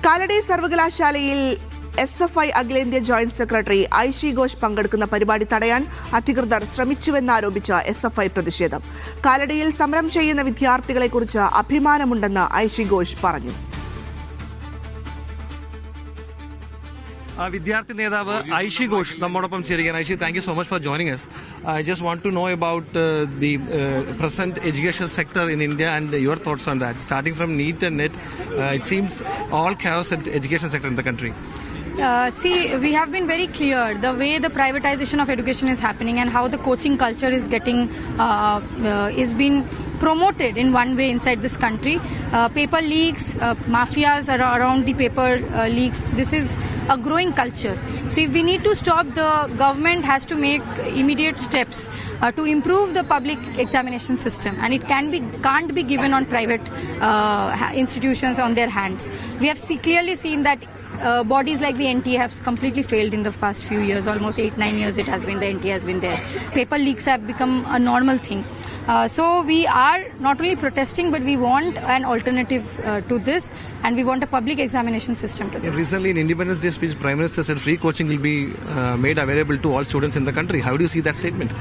Kalady സർവകല SFI അഖിലേന്ത്യാ joint secretary Aishe Ghosh പങ്കെടുക്കുന്ന പരിപാടി തടയാൻ അധികൃതർ ശ്രമിച്ചുവെന്നാരോപിച്ച് SFI പ്രതിഷേധം. കാലടിയിൽ സമരം ചെയ്യുന്ന വിദ്യാർത്ഥികളെക്കുറിച്ച് അഭിമാനമുണ്ടെന്ന് ഐഷി ഘോഷ് പറഞ്ഞു. വിദ്യാർത്ഥി നേതാവ് ഐഷി ഘോഷ് നമ്മോടൊപ്പം ചേരുകയാണ്. Aishe, thank you so much for joining us. I just want to know about the present education sector in India and your thoughts on that. Starting from NEET and NET, it seems all chaos at education sector in the country. See, we have been very clear the way the privatization of education is happening and how the coaching culture is getting is being promoted in one way inside this country. Paper leaks, mafias around the paper leaks. This is a growing culture. So if we need to stop, the government has to make immediate steps to improve the public examination system, and it can't be given on private institutions on their hands. We have clearly seen that bodies like the NTA have completely failed in the past few years. Almost 8-9 years it has been, the NTA has been there. Paper leaks have become a normal thing. So we are not only protesting, but we want an alternative to this, and we want a public examination system to this. Recently in Independence Day speech, Prime Minister said free coaching will be made available to all students in the country. How do you see that statement?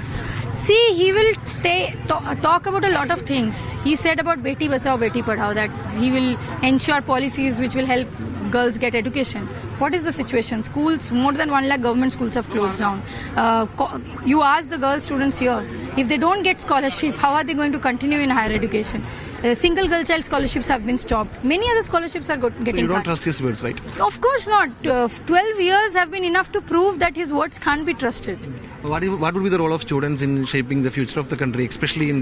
See, he will talk about a lot of things. He said about Beti Bachao, Beti Padhao, that he will ensure policies which will help girls get education. What is the situation? Schools, more than 1 lakh government schools have closed down. You ask the girl students here, if they don't get scholarship, how are they going to continue in higher education? Single girl child scholarships have been stopped. Many other scholarships are getting You don't cut. trust his words, right? Of course not. 12 years have been enough to prove that his words can't be trusted. What would be the role of students in shaping the future of the country, especially in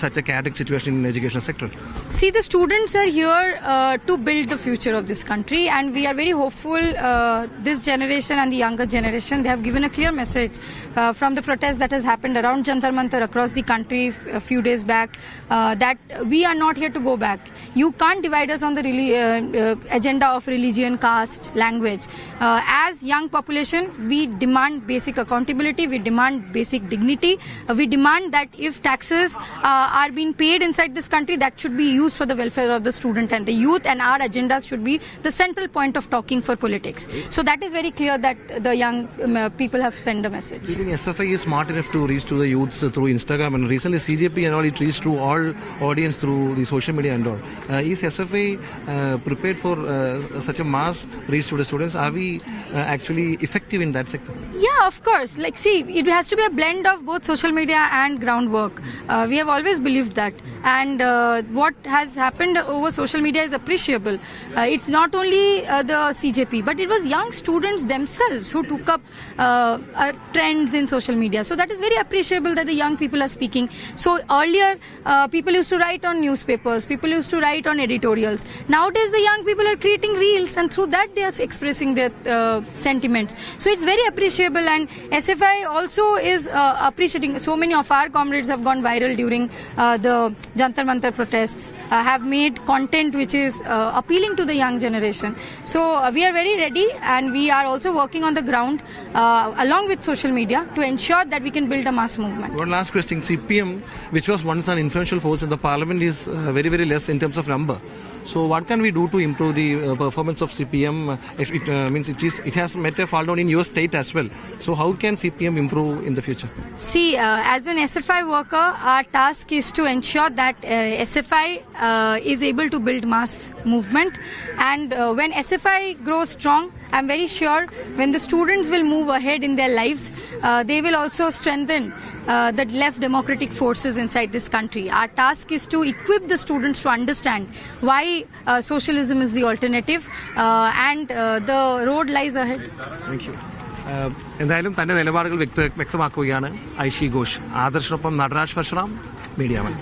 such a chaotic situation in the education sector? See, the students are here to build the future of this country, and we are very hopeful. This generation and the younger generation, they have given a clear message from the protest that has happened around Jantar Mantar across the country a few days back, that we are not here to go back. You can't divide us on the agenda of religion, caste, language. As young population, we demand basic accountability, we demand basic dignity, we demand that if taxes are being paid inside this country, that should be used for the welfare of the student and the youth, and our agendas should be the central point of talking for politics. So that is very clear that the young people have sent a message. Do you think SFI is smart enough to reach to the youths through Instagram, and recently CJP and all, it reached to all audience through the social media and all? Is SFI prepared for such a mass reach to the students? Are we actually effective in that sector? Yeah, of course. Like, see, it has to be a blend of both social media and groundwork. We have always believed that. And what has happened over social media is appreciable. It's not only the CJP, but it was young students themselves who took up trends in social media. So that is very appreciable that the young people are speaking. So earlier, people used to write on newspapers, people used to write on editorials. Nowadays, the young people are creating reels, and through that they are expressing their sentiments. So it's very appreciable, and SFI also is appreciating. So many of our comrades have gone viral during the Jantar Mantar protests, have made content which is appealing to the young generation. So we are very ready, and we are also working on the ground along with social media to ensure that we can build a mass movement. One last question. CPM, which was once an influential force in the parliament, is very, very less in terms of number. So what can we do to improve the performance of CPM? If it means it has met a fall down in your state as well. So how can CPM improve in the future? See, as an SFI worker, our task is to ensure that SFI is able to build mass movement, and when SFI grows strong, I'm very sure when the students will move ahead in their lives, they will also strengthen the left democratic forces inside this country. Our task is to equip the students to understand why socialism is the alternative, and the road lies ahead. Thank you. എന്തായാലും തന്റെ നിലപാടുകൾ വ്യക്തമാക്കുകയാണ് ഐഷി ഘോഷ്. ആദർശിനൊപ്പം Nataraj Parashuram, media one.